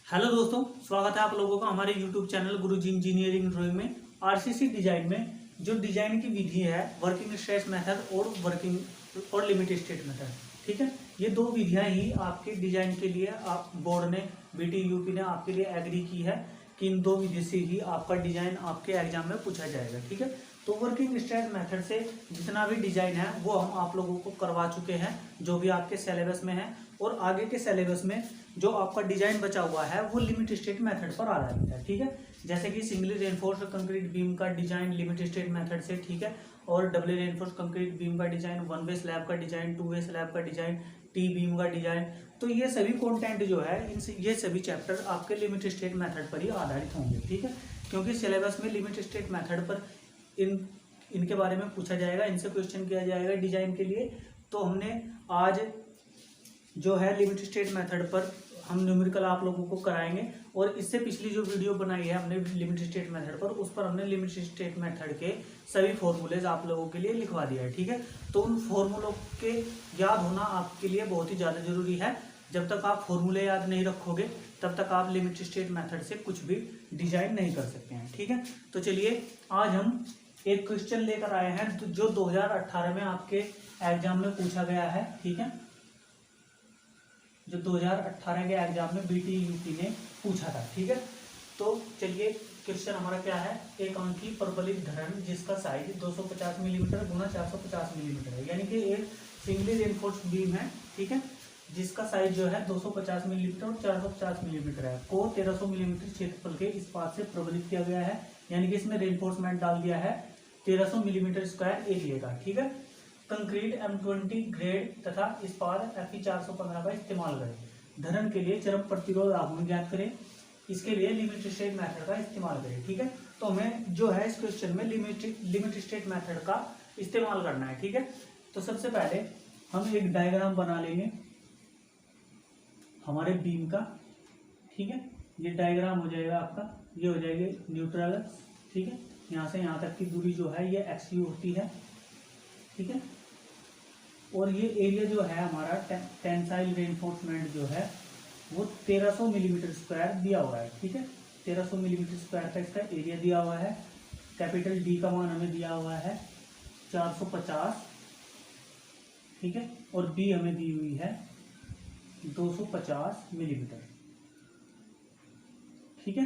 Hello दोस्तों, स्वागत है आप लोगों का हमारे यूट्यूब चैनल गुरुजी इंजीनियरिंग ड्राइंग में। आरसीसी डिजाइन में जो डिजाइन की विधि है, वर्किंग स्ट्रेस मेथड और वर्किंग और लिमिट स्टेट मेथड, ठीक है। ये दो विधियां ही आपके डिजाइन के लिए आप बोर्ड ने बीटी यूपी ने आपके लिए एग्री की है कि इन दो विधि से ही आपका डिजाइन आपके एग्जाम में पूछा जाएगा, ठीक है। तो वर्किंग स्ट्रेस मेथड से जितना भी डिजाइन है वो हम आप लोगों को करवा चुके हैं, जो भी आपके सिलेबस में है। और आगे के सिलेबस में जो आपका डिजाइन बचा हुआ है वो लिमिट स्टेट मेथड पर आधारित है, ठीक है। जैसे कि सिंगली रेनफोर्स्ड कंक्रीट बीम का डिजाइन लिमिट स्टेट मेथड से, ठीक है। और डबल रेनफोर्स्ड कंक्रीट बीम का डिजाइन, वन वे स्लैब का डिजाइन, टू वे स्लैब का डिजाइन, टी बीम का डिजाइन, तो ये सभी कंटेंट जो है ये सभी चैप्टर आपके लिमिट स्टेट मेथड पर ही आधारित होंगे, ठीक है। क्योंकि सिलेबस में लिमिट स्टेट मेथड पर इनके बारे में पूछा जाएगा, इनसे क्वेश्चन किया जाएगा डिजाइन के लिए। तो हमने आज जो है लिमिट स्टेट मेथड पर हम न्यूमेरिकल आप लोगों को कराएंगे। और इससे पिछली जो वीडियो बनाई है हमने लिमिट स्टेट मेथड पर, उस पर हमने लिमिट स्टेट मेथड के सभी फॉर्मूलेज आप लोगों के लिए लिखवा दिया है, ठीक है। तो उन फॉर्मूलों के याद होना आपके लिए बहुत ही ज़्यादा जरूरी है। जब तक आप फॉर्मूले याद नहीं रखोगे तब तक आप लिमिट स्टेट मेथड से कुछ भी डिजाइन नहीं कर सकते हैं, ठीक है। तो चलिए आज हम एक क्वेश्चन लेकर आए हैं जो 2018 में आपके एग्जाम में पूछा गया है, ठीक है। जो 2018 के एग्जाम में बीटी यूपी ने पूछा था, ठीक है। तो चलिए क्वेश्चन हमारा क्या है, एक अंकी परवलित धरन जिसका साइज 250 मिलीमीटर गुना 450 मिलीमीटर है, यानी कि एक सिंगली रेनफोर्स्ड बीम है, ठीक है, जिसका साइज जो है 250 मिलीमीटर और 450 मिलीमीटर है, को 1300 मिलीमीटर क्षेत्रफल के इस्पात से प्रबलित किया गया है। यानी कि इसमें रेनफोर्समेंट डाल दिया है 1300 मिलीमीटर स्क्वायर एरिया का, ठीक है। कंक्रीट M20 ग्रेड तथा इस्पात Fe 415 का इस्तेमाल करें। धरन के लिए चरम प्रतिरोध आघूर्ण ज्ञात करें। इसके लिए लिमिट स्टेट मेथड का इस्तेमाल करें, ठीक है। तो हमें जो है इस क्वेश्चन में लिमिट स्टेट मेथड का इस्तेमाल करना है, ठीक है। तो सबसे पहले हम एक डायग्राम बना लेंगे हमारे बीम का, ठीक है। ये डायग्राम हो जाएगा आपका, ये हो जाएगी न्यूट्रल, ठीक है। यहाँ से यहाँ तक की दूरी जो है ये XU होती है, ठीक है। और ये एरिया जो है हमारा टेंसाइल रेनफोर्समेंट जो है वो 1300 मिलीमीटर स्क्वायर दिया हुआ है, ठीक है। 1300 मिलीमीटर स्क्वायर का इसका एरिया दिया हुआ है। कैपिटल डी का मान हमें दिया हुआ है 450, ठीक है। और बी हमें दी हुई है 250 मिलीमीटर, ठीक है।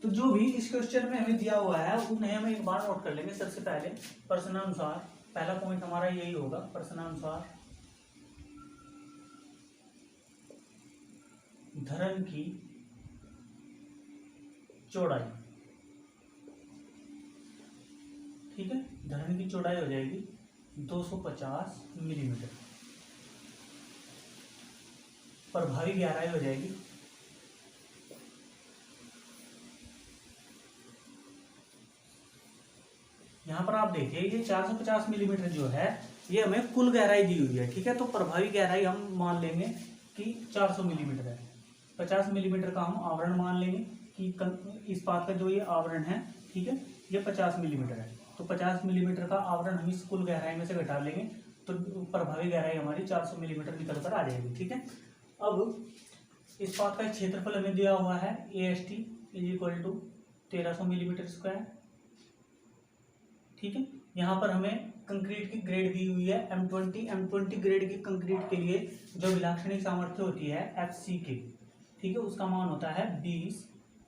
तो जो भी इस क्वेश्चन में हमें दिया हुआ है उन्हें हम एक बार नोट कर लेंगे। सबसे पहले प्रश्नानुसार पहला पॉइंट हमारा यही होगा, प्रश्नानुसार धरन की चौड़ाई, ठीक है। धरन की चौड़ाई हो जाएगी 250 मिलीमीटर। प्रभावी गहराई हो जाएगी यहाँ पर आप देखिए ये 450 मिलीमीटर जो है ये हमें कुल गहराई दी हुई है, ठीक है। तो प्रभावी गहराई हम मान लेंगे कि 400 मिलीमीटर है। 50 मिलीमीटर का हम आवरण मान लेंगे कि इस बात का जो ये आवरण है, ठीक है, ये 50 मिलीमीटर है। तो 50 मिलीमीटर का आवरण हम इस कुल गहराई में से घटा लेंगे तो प्रभावी गहराई हमारी 400 मिलीमीटर निकल कर आ जाएगी, ठीक है। अब इस बात का क्षेत्रफल हमें दिया हुआ है AST = 1300 मिलीमीटर स्क्वायर, ठीक है। यहाँ पर हमें कंक्रीट की ग्रेड दी हुई है M20 ग्रेड की कंक्रीट के लिए जो विलाक्षणिक सामर्थ्य होती है FCK, ठीक है, उसका मान होता है 20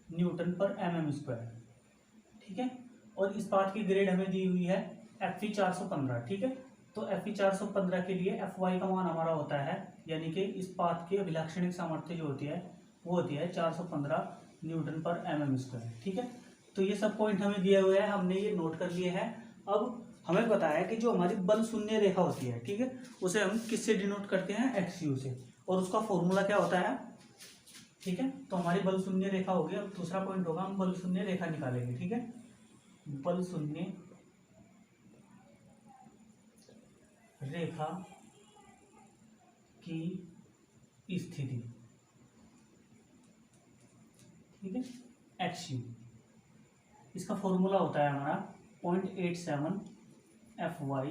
न्यूटन पर mm स्क्वायर, ठीक है। और इस पार्ट की ग्रेड हमें दी हुई है Fe 415, ठीक है। तो Fe 415 के लिए Fy का मान हमारा होता है, यानी कि इस पार्ट की विलाक्षणिक सामर्थ्य जो होती है वो होती है 415 न्यूटन पर mm स्क्वायर, ठीक है। तो ये सब पॉइंट हमें दिए हुए हैं, हमने ये नोट कर लिए हैं। अब हमें पता है कि जो हमारी बल शून्य रेखा होती है, ठीक है, उसे हम किससे डिनोट करते हैं, XU से, और उसका फॉर्मूला क्या होता है, ठीक है। तो हमारी बल शून्य रेखा होगी। अब दूसरा पॉइंट होगा हम बल शून्य रेखा निकालेंगे, ठीक है। बल शून्य रेखा की स्थिति, ठीक है, XU, इसका फॉर्मूला होता है हमारा 0.87 Fy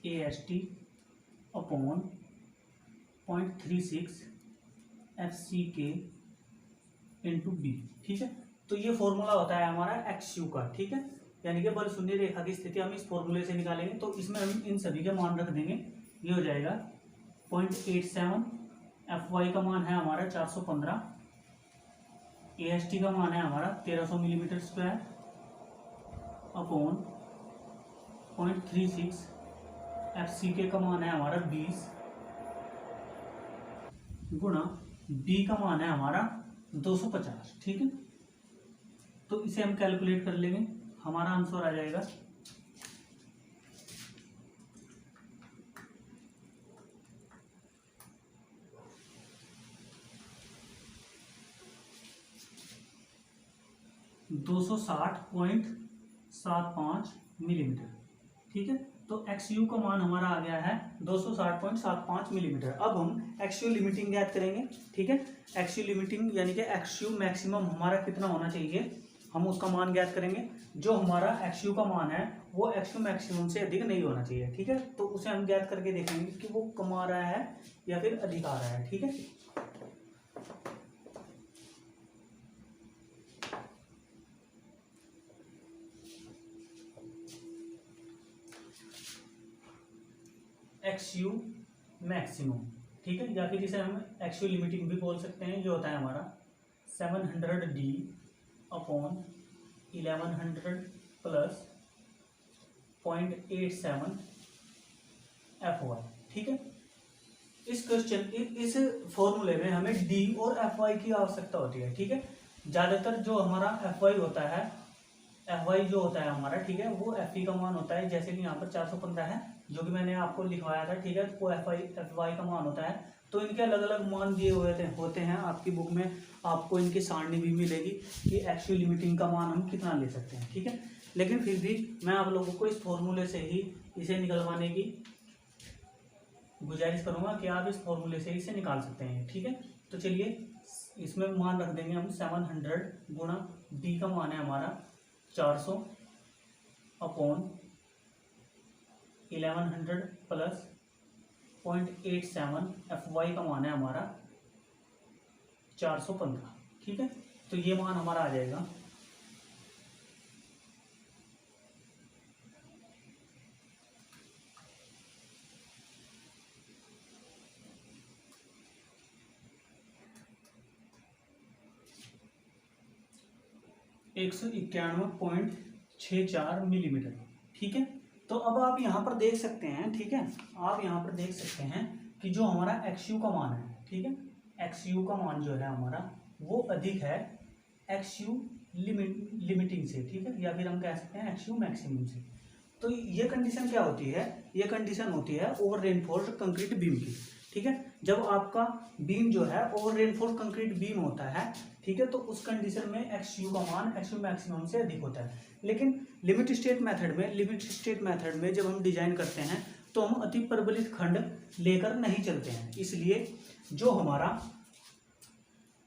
AST upon 0.36 F C K into B. ठीक है, तो ये फॉर्मूला होता है हमारा एक्स यू का। ठीक है, यानी कि बल शून्य रेखा की स्थिति हम इस फॉर्मूले से निकालेंगे, तो इसमें हम इन सभी के मान रख देंगे। ये हो जाएगा 0.87, एफ वाई का मान है हमारा 415, ए एस टी का मान है हमारा 1300 millimetre square upon 0.36, F C K का मान है हमारा 20 गुणा बी का मान है हमारा 250। ठीक है, तो इसे हम कैलकुलेट कर लेंगे, हमारा आंसर आ जाएगा 260.75 मिलीमीटर। ठीक है, तो एक्स यू का मान हमारा आ गया है 260.75 मिलीमीटर। अब हम एक्स यू लिमिटिंग ज्ञात करेंगे। ठीक है, एक्स यू लिमिटिंग यानी कि एक्स यू मैक्सिमम हमारा कितना होना चाहिए, हम उसका मान ज्ञात करेंगे। जो हमारा एक्स यू का मान है वो एक्स यू मैक्सिमम से अधिक नहीं होना चाहिए। ठीक है, तो उसे हम ज्ञात करके देखेंगे कि वो कम आ रहा है या फिर अधिक आ रहा है। ठीक है, एक्स यू मैक्सिमम। ठीक है, या फिर इसे हम एक्स यू लिमिटिंग भी बोल सकते हैं। जो होता है हमारा 700D upon 1100 plus 0.87 F Y. ठीक है, इस क्वेश्चन इस फॉर्मूले में हमें डी और एफ वाई की आवश्यकता होती है। ठीक है, ज़्यादातर जो हमारा एफ वाई होता है, एफ वाई जो होता है हमारा, ठीक है, वो एफ ई का मान होता है। जैसे कि यहाँ पर 415 है जो कि मैंने आपको लिखवाया था। ठीक है, वो एफ वाई का मान होता है। तो इनके अलग अलग मान दिए हुए होते हैं। आपकी बुक में आपको इनकी सारणी भी मिलेगी कि एक्चुअल लिमिटिंग का मान हम कितना ले सकते हैं। ठीक है, लेकिन फिर भी मैं आप लोगों को इस फॉर्मूले से ही इसे निकलवाने की गुजारिश करूंगा कि आप इस फॉर्मूले से इसे निकाल सकते हैं। ठीक है, तो चलिए इसमें मान रख देंगे हम 700 गुणा डी का मान है हमारा 400 अपॉन 1100 प्लस 0.87 एफ वाई का मान है हमारा 415। ठीक है, तो ये मान हमारा आ जाएगा 191.64 मिलीमीटर। ठीक है, तो अब आप यहाँ पर देख सकते हैं। ठीक है, आप यहाँ पर देख सकते हैं कि जो हमारा एक्स यू का मान है, ठीक है, एक्स यू का मान जो है हमारा वो अधिक है एक्स यू लिमिटिंग से। ठीक है, या फिर हम कह सकते हैं एक्स यू मैक्सिमम से। तो ये कंडीशन क्या होती है, ये कंडीशन होती है ओवर रेनफोर्स्ड कंक्रीट बीम की। ठीक है, जब आपका बीम जो है ओवर रेनफोर्स्ड कंक्रीट बीम होता है, ठीक है, तो उस कंडीशन में एक्स यू का मान एक्स यू मैक्सिमम से अधिक होता है। लेकिन लिमिट स्टेट मेथड में जब हम डिजाइन करते हैं तो हम अति प्रबलित खंड लेकर नहीं चलते हैं। इसलिए जो हमारा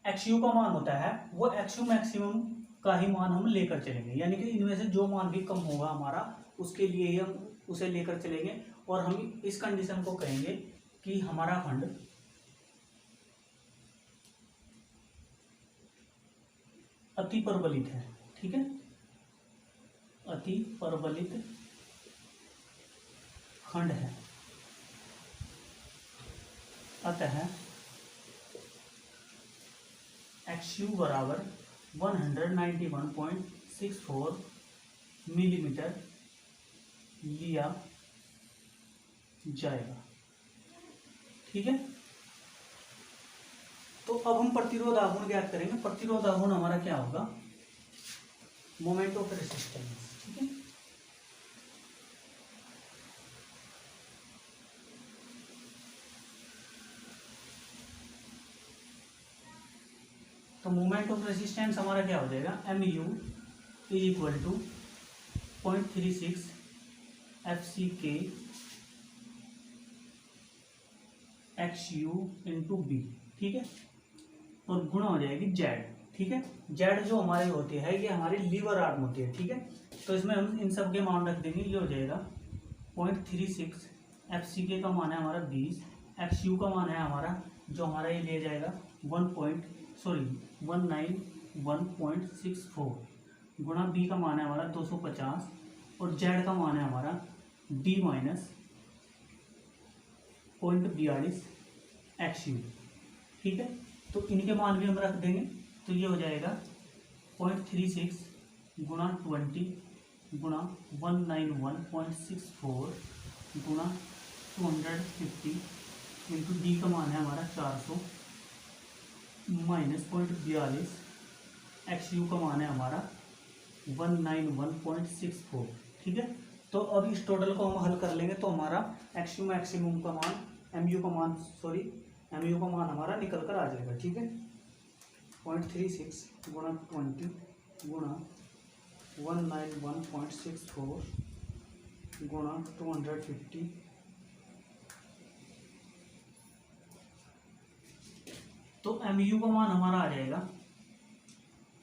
एक्स यू का मान होता है वो एक्स यू मैक्सिमम का ही मान हम लेकर चलेंगे। यानी कि इनमें से जो मान भी कम होगा हमारा उसके लिए ही हम उसे लेकर चलेंगे। और हम इस कंडीशन को कहेंगे कि हमारा खंड अति प्रबलित है। ठीक है, अति प्रबलित खंड है। अतः एक्स यू बराबर 191.64 मिलीमीटर लिया जाएगा। ठीक है, तो अब हम प्रतिरोध आघूर्ण ज्ञात करेंगे। प्रतिरोध आघूर्ण हमारा क्या होगा, मोमेंट ऑफ रेसिस्टेंस। ठीक है, तो मोमेंट ऑफ रेसिस्टेंस हमारा क्या हो जाएगा, M U is equal to 0.36 F C K X you into B. ठीक है, और गुणा हो जाएगी जेड। ठीक है, जेड जो हमारी होती है ये हमारी लीवर आर्म होती है। ठीक है, तो इसमें हम इन सब के मान रख देंगे। ये हो जाएगा 0.36 एफ सी के का मान है हमारा 20, एक्स यू का मान है हमारा जो हमारा ये ले जाएगा 191.64 गुणा बी का मान है हमारा 250 और जेड का मान है हमारा डी माइनस 0.42 एक्स यू। ठीक है, तो इनके मान भी हम रख देंगे, तो ये हो जाएगा 0.36 गुणा 20 गुणा 191.64 गुणा 250 इंटू डी का मान है हमारा 400 माइनस 0.42 एक्स यू का मान है हमारा 191.64। ठीक है, तो अब इस टोटल को हम हल कर लेंगे तो हमारा एक्स यू मैक्सिमम का मान एम यू का मान हमारा निकल कर आ जाएगा। ठीक है, 0.36 गुणा 20 गुणा 191.64 गुणा 250 तो एम यू का मान हमारा आ जाएगा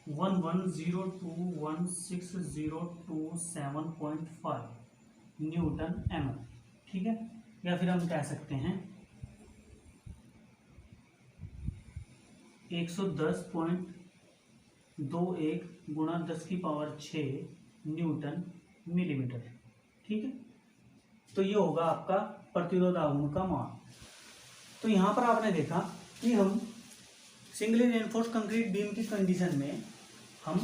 11021602.5 न्यूटन एम। ठीक है, या फिर हम कह सकते हैं 110.21 गुणा 10⁶ न्यूटन मिलीमीटर। ठीक है, तो ये होगा आपका प्रतिरोध आघूर्ण का मान। तो यहाँ पर आपने देखा कि हम सिंगली रेनफोर्स कंक्रीट बीम की कंडीशन में हम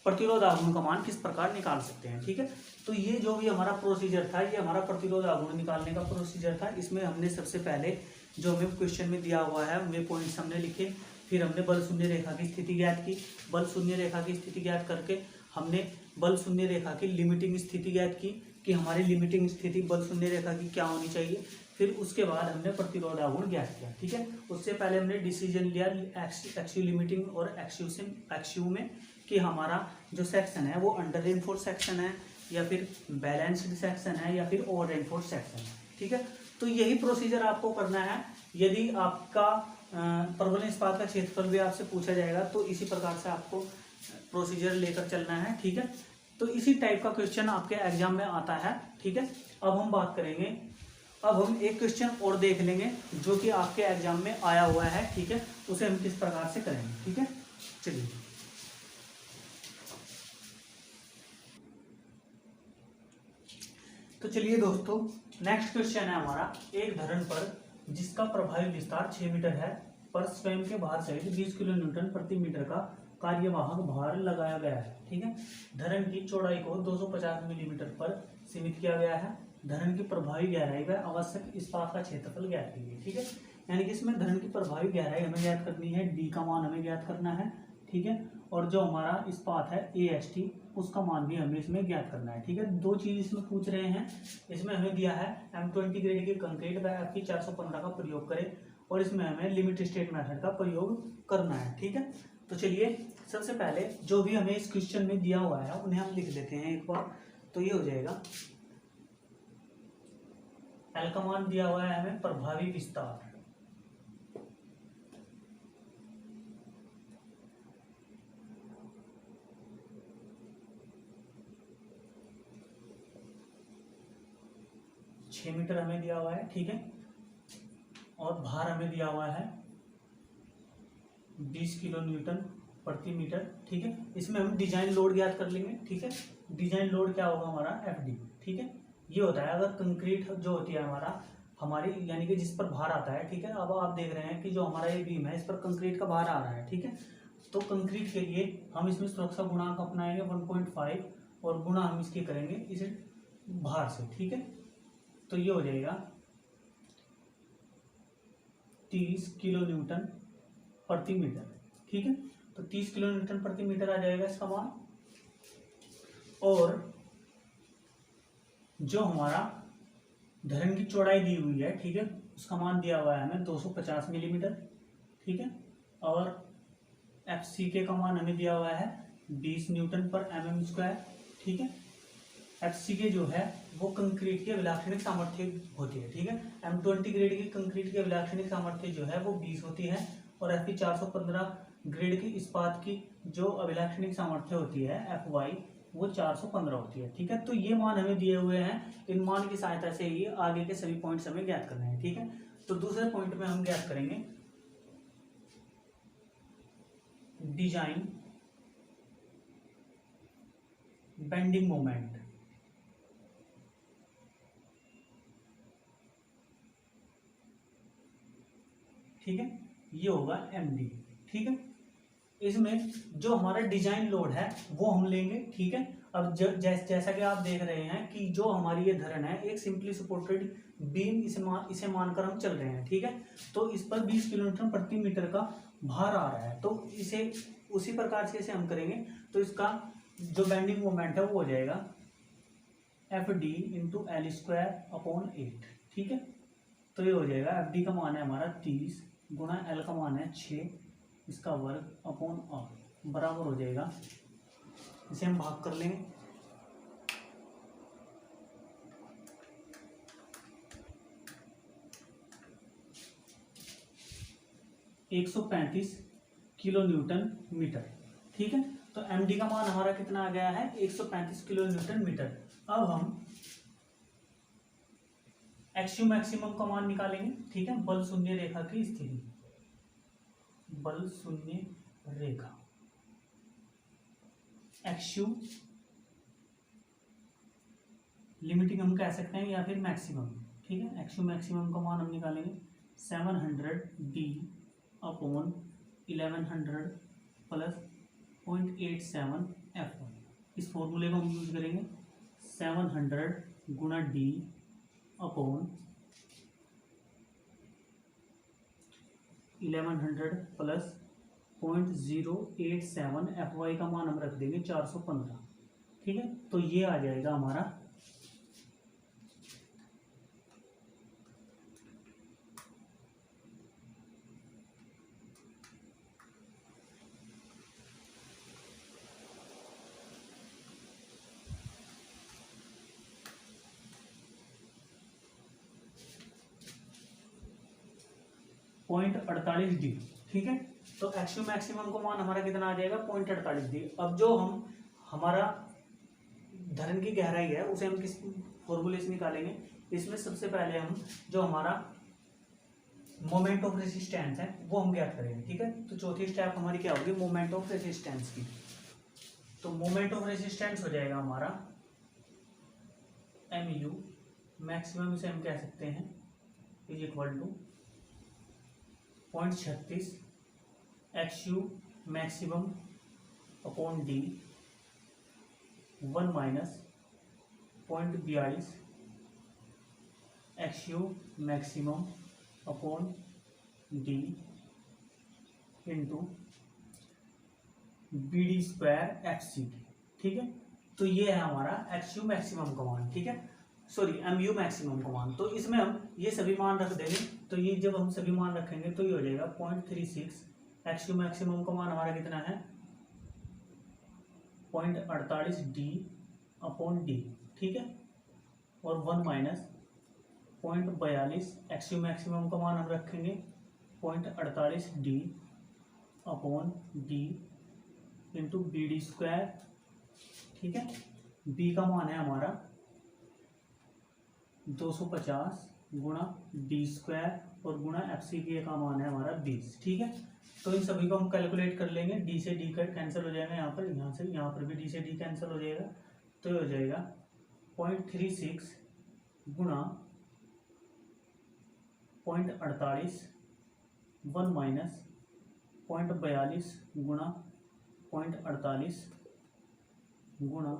प्रतिरोध आघूर्ण का मान किस प्रकार निकाल सकते हैं। ठीक है, तो ये जो भी हमारा प्रोसीजर था, ये हमारा प्रतिरोध आघूर्ण निकालने का प्रोसीजर था। इसमें हमने सबसे पहले जो हमें क्वेश्चन में दिया हुआ है वे पॉइंट्स हमने लिखे, फिर हमने बल शून्य रेखा की स्थिति ज्ञात की। बल शून्य रेखा की स्थिति ज्ञात करके हमने बल शून्य रेखा की लिमिटिंग स्थिति ज्ञात की कि हमारी लिमिटिंग स्थिति बल शून्य रेखा की क्या होनी चाहिए। फिर उसके बाद हमने प्रतिरोध आघूर्ण ज्ञात किया। ठीक है, उससे पहले हमने डिसीजन लिया एक्सयू लिमिटिंग और एक्सयू में कि हमारा जो सेक्शन है वो अंडर रेनफोर्स सेक्शन है या फिर बैलेंस्ड सेक्शन है या फिर ओवर रेनफोर्स सेक्शन है। ठीक है, तो यही प्रोसीजर आपको करना है। यदि आपका प्रबलित इस्पात का क्षेत्रफल भी आपसे पूछा जाएगा तो इसी प्रकार से आपको प्रोसीजर लेकर चलना है। ठीक है, तो इसी टाइप का क्वेश्चन आपके एग्जाम में आता है। ठीक है, अब हम बात करेंगे, अब हम एक क्वेश्चन और देख लेंगे जो कि आपके एग्जाम में आया हुआ है। ठीक है, उसे हम किस प्रकार से करेंगे। ठीक है, चलिए तो चलिए दोस्तों, नेक्स्ट क्वेश्चन है हमारा, एक धरन पर जिसका प्रभावी विस्तार 6 मीटर है पर स्वयं के भार सहित 20 किलो न्यूटन प्रति मीटर का कार्यवाहक भार लगाया गया है। ठीक है, धरन की चौड़ाई को 250 मिलीमीटर पर सीमित किया गया है। धरन की प्रभावी गहराई व आवश्यक इस्पात का क्षेत्रफल ज्ञात कीजिए। ठीक है, यानी कि इसमें धरन की प्रभावी गहराई हमें ज्ञात करनी है, डी का मान हमें ज्ञात करना है। ठीक है, और जो हमारा इस्पात है AST उसका मान भी हमें इसमें ज्ञात करना है। ठीक है, दो चीज इसमें पूछ रहे हैं। इसमें हमें दिया है M20 ग्रेड के कंक्रीट व FE 415 का प्रयोग करें और इसमें हमें लिमिट स्टेट मेथड का प्रयोग करना है। ठीक है, तो चलिए सबसे पहले जो भी हमें इस क्वेश्चन में दिया हुआ है उन्हें हम लिख लेते हैं एक बार। तो ये हो जाएगा, L का मान दिया हुआ है हमें प्रभावी विस्तार, मीटर हमें दिया हुआ है। ठीक है, और भार हमें दिया हुआ है 20 किलो न्यूटन प्रति मीटर। ठीक है, इसमें हम डिजाइन लोड ज्ञात कर लेंगे। ठीक है, डिजाइन लोड क्या होगा हमारा FD। ठीक है, ये होता है अगर कंक्रीट जो होती है हमारी यानी कि जिस पर भार आता है। ठीक है, अब आप देख रहे हैं कि जो हमारा ये बीम है इस पर कंक्रीट का भार आ रहा है। ठीक है, तो कंक्रीट के लिए हम इसमें सुरक्षा गुणांक अपनाएंगे 1.5 और गुणा हम इसके करेंगे इसे भार से। ठीक है, तो ये हो जाएगा 30 किलो न्यूटन प्रति मीटर। ठीक है, तो 30 किलो न्यूटन प्रति मीटर आ जाएगा इसका मान। और जो हमारा धरन की चौड़ाई दी हुई है, ठीक है, उसका मान दिया हुआ है हमें 250 मिलीमीटर। ठीक है, और FCK का मान हमें दिया हुआ है 20 न्यूटन पर mm²। ठीक है, FCK जो है वो कंक्रीट की अभिलाक्षणिक सामर्थ्य होती है। ठीक है, M20 ग्रेड की कंक्रीट की अभिलाक्षणिक सामर्थ्य जो है वो 20 होती है और FE 415 ग्रेड की इस्पात की जो अभिलाक्षणिक सामर्थ्य होती है FY वो 415 होती है। ठीक है, तो ये मान हमें दिए हुए हैं, इन मान की सहायता से ही आगे के सभी पॉइंट्स हमें ज्ञात करने हैं। ठीक है, तो दूसरे पॉइंट में हम ज्ञात करेंगे डिजाइन बेंडिंग मोमेंट, ठीक है, ये होगा एमडी। ठीक है, इसमें जो हमारा डिजाइन लोड है वो हम लेंगे। ठीक है, अब जैसा कि आप देख रहे हैं कि जो हमारी ये धरन है एक सिंपली सपोर्टेड बीम, इसे मानकर हम चल रहे हैं। ठीक है, तो इस पर 20 किलोमीटर प्रति मीटर का भार आ रहा है, तो इसे उसी प्रकार से इसे हम करेंगे तो इसका जो बेंडिंग मोमेंट है वो हो जाएगा F D into L square upon 8। ठीक है, तो ये हो जाएगा एफ डी का मान है हमारा 30 गुणा एल का मान है 6, इसका वर्ग अपॉन आर बराबर हो जाएगा, इसे हम भाग कर लेंगे। एक 135 किलो न्यूटन मीटर। ठीक है, तो एम डी का मान हमारा कितना आ गया है 135 किलो न्यूटन मीटर। अब हम एक्सयू मैक्सिमम का मान निकालेंगे। ठीक है, बल शून्य रेखा की स्थिति, बल शून्य रेखा, एक्सयू लिमिटिंग हम कह सकते हैं या फिर मैक्सिमम। ठीक है, एक्सयू मैक्सिमम का मान हम निकालेंगे 700 डी अपॉन 1100 प्लस 0.87 F1। इस फॉर्मूले को हम यूज करेंगे 700 गुणा डी अपॉन 1100 प्लस 0.087 FY का मान हम रख देंगे 415। ठीक है, तो ये आ जाएगा हमारा पॉइंट 48 डी। ठीक है, तो एक्सयू मैक्सिमम को मान हमारा कितना आ जाएगा 0.48 डी। अब जो हम हमारा धरन की गहराई है उसे हम किस फॉर्मूले से निकालेंगे, इसमें सबसे पहले हम जो हमारा मोमेंट ऑफ रेसिस्टेंस है वो हम ज्ञात करेंगे। ठीक है, तो चौथी स्टेप हमारी क्या होगी मोमेंट ऑफ रेसिस्टेंस की। तो मोमेंट ऑफ रेसिस्टेंस हो जाएगा हमारा एम यू मैक्सिमम, इसे हम कह सकते हैं is equal to 0.36 X U maximum upon D 1 minus 0.42 X U maximum upon D into B D square F C D. ठीक है, तो ये है हमारा एक्सयू मैक्सिमम का मान। ठीक है, सॉरी एम यू मैक्सिमम का मान। तो इसमें हम ये सभी मान रख देंगे, तो ये जब हम सभी मान रखेंगे तो ये हो जाएगा 0.36 एक्सयू मैक्सिमम का मान हमारा कितना है 0.48 डी अपॉन डी। ठीक है, और 1 माइनस 0.42 एक्सयू मैक्सिमम का मान हम रखेंगे 0.48 D upon D into B D square. ठीक है, बी का मान है हमारा 250 गुणा डी स्क्वायर और गुणा एफ सी के का मान है हमारा 20। ठीक है, तो इन सभी को हम कैलकुलेट कर लेंगे, डी से डी कट कैंसिल हो जाएगा, यहाँ पर यहाँ से यहाँ पर भी डी से डी कैंसिल हो जाएगा, तो ये हो जाएगा 0.36 गुणा 0.48 1 माइनस 0.42 गुणा 0.48 गुणा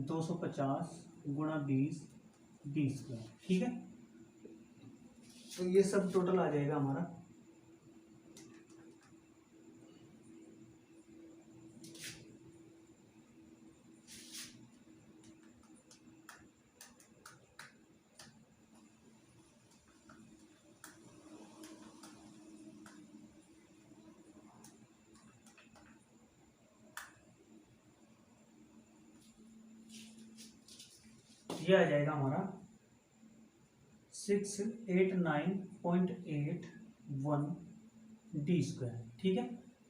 250 गुणा 20 स्क्वायर। ठीक है, तो ये सब टोटल आ जाएगा हमारा ये आ जाएगा हमारा 689.81 डी स्क्वायर। ठीक है,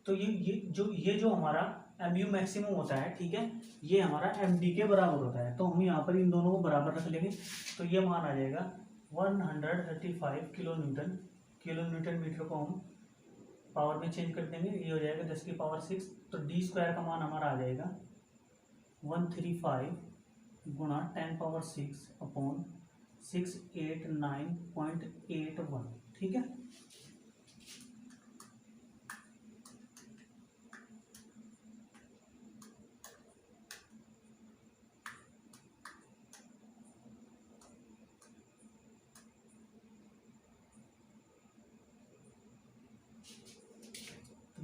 तो ये जो हमारा एम यू मैक्सिमम होता है, ठीक है, ये हमारा एम डी के बराबर होता है, तो हम यहाँ पर इन दोनों को बराबर रख लेंगे, तो ये मान आ जाएगा 135 किलो न्यूटन मीटर को हम पावर में चेंज कर देंगे, ये हो जाएगा 10 की पावर 6। तो डी स्क्वायर का मान हमारा आ जाएगा 135 गुणा 10 पावर 6 अपॉन 689.81। ठीक है।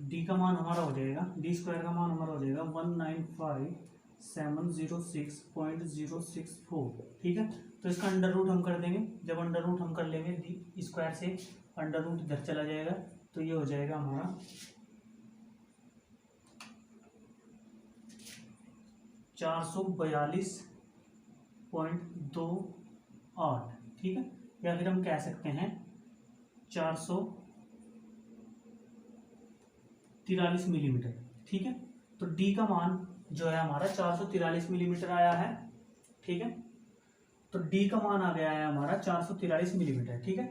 डी का मान हमारा हो जाएगा, डी स्क्वायर का मान हमारा हो जाएगा 195,706.064। ठीक है। तो इसका अंडर रूट हम कर देंगे। जब अंडर रूट हम कर लेंगे डी स्क्वायर से अंडर रूट इधर चला जाएगा, तो ये हो जाएगा हमारा 442.28। ठीक है। या फिर हम कह सकते हैं 443 मिलीमीटर। ठीक है। तो डी का मान जो है हमारा 443 मिलीमीटर आया है। ठीक है। तो डी का मान आ गया है हमारा 443 मिलीमीटर। ठीक है।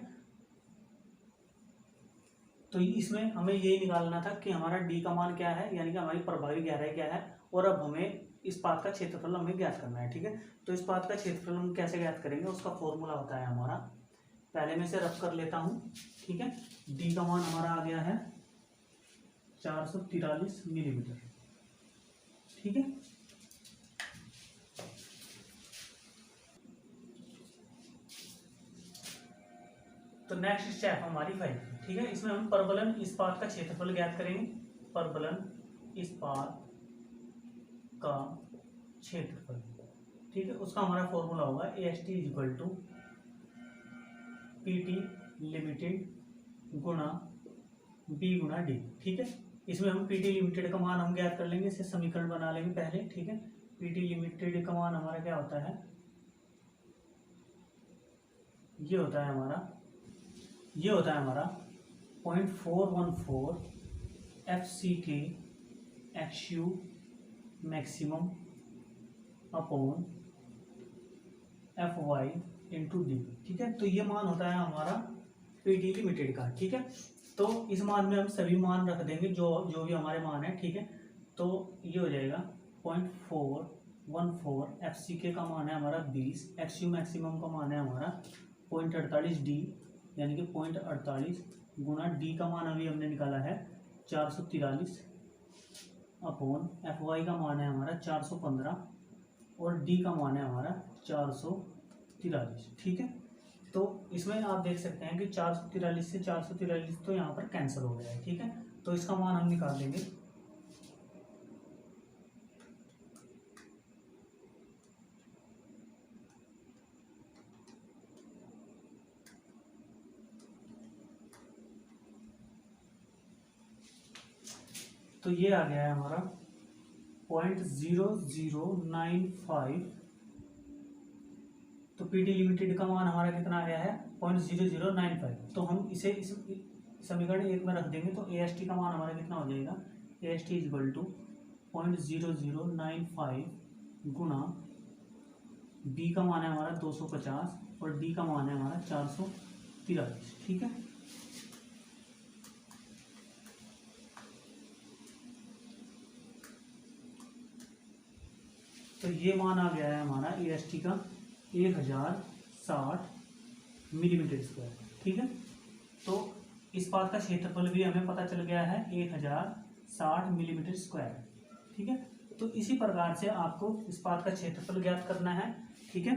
तो इसमें हमें ये निकालना था कि हमारा डी का मान क्या है, यानी कि हमारी प्रभावी गहराई क्या है, और अब हमें इस पाथ का क्षेत्रफल हमें ज्ञात करना है। ठीक है। तो इस पाथ का क्षेत्रफल हम कैसे ज्ञात करेंगे, उसका फॉर्मूला होता है हमारा, पहले मैं इसे रफ कर लेता हूँ। ठीक है। डी का मान हमारा आ गया है 443 मिलीमीटर। ठीक है। तो नेक्स्ट स्टेप हमारी 5। ठीक है। इसमें हम परवलन इस्पात का क्षेत्रफल ज्ञात करेंगे। परवलन इस्पात का क्षेत्रफल। ठीक है। उसका हमारा फॉर्मूला होगा AST equal to PT limited गुणा B गुणा D। ठीक है। इसमें हम PT लिमिटेड का मान हम ज्ञात कर लेंगे, इसे समीकरण बना लेंगे पहले। ठीक है। PT लिमिटेड का मान हमारा क्या होता है, ये होता है हमारा 0.414 FCK XU maximum upon FY into D. ठीक है। तो ये मान होता है हमारा PT लिमिटेड का। ठीक है। तो इस मान में हम सभी मान रख देंगे जो भी हमारे मान है। ठीक है। तो ये हो जाएगा 0.414 FCK का मान है हमारा 20, XU मैक्सिमम का मान है हमारा 0.48 D, यानी कि 0.48 गुणा डी का मान अभी हमने निकाला है 443 अपॉन FY का मान है हमारा 415 और डी का मान है हमारा 443। ठीक है। तो इसमें आप देख सकते हैं कि 443 से 443 तो यहाँ पर कैंसिल हो गया है। ठीक है। तो इसका मान हम निकाल देंगे। तो ये आ गया है हमारा 0.0095। तो पीटी लिमिटेड का मान हमारा कितना आ गया है 0.0095। तो हम इसे इस समीकरण 1 में रख देंगे। तो AST का मान हमारा कितना हो जाएगा, AST इक्वल टू 0.0095 गुणा B का मान है हमारा 250 और D का मान है हमारा 443। ठीक है। तो ये मान आ गया है हमारा AST का 1060 मिलीमीटर स्क्वायर। ठीक है। तो इस पाथ का क्षेत्रफल भी हमें पता चल गया है 1060 मिलीमीटर स्क्वायर। ठीक है। तो इसी प्रकार से आपको इस पाथ का क्षेत्रफल ज्ञात करना है। ठीक है।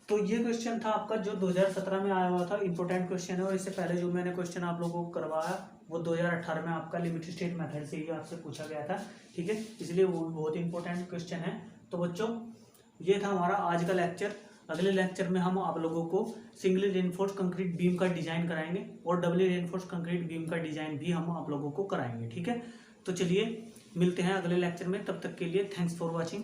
तो ये क्वेश्चन था आपका जो 2017 में आया हुआ था, इंपॉर्टेंट क्वेश्चन है। और इससे पहले जो मैंने क्वेश्चन आप लोगों को करवाया वो 2018 में आपका लिमिटेड स्टेट मेथड से ही आपसे पूछा गया था। ठीक है। इसलिए वो बहुत इंपॉर्टेंट क्वेश्चन है। तो बच्चों ये था हमारा आज का लेक्चर। अगले लेक्चर में हम आप लोगों को सिंगली रेनफोर्स कंक्रीट बीम का डिजाइन कराएंगे और डबली रेनफोर्स कंक्रीट बीम का डिजाइन भी हम आप लोगों को कराएंगे। ठीक है। तो चलिए मिलते हैं अगले लेक्चर में, तब तक के लिए थैंक्स फॉर वॉचिंग।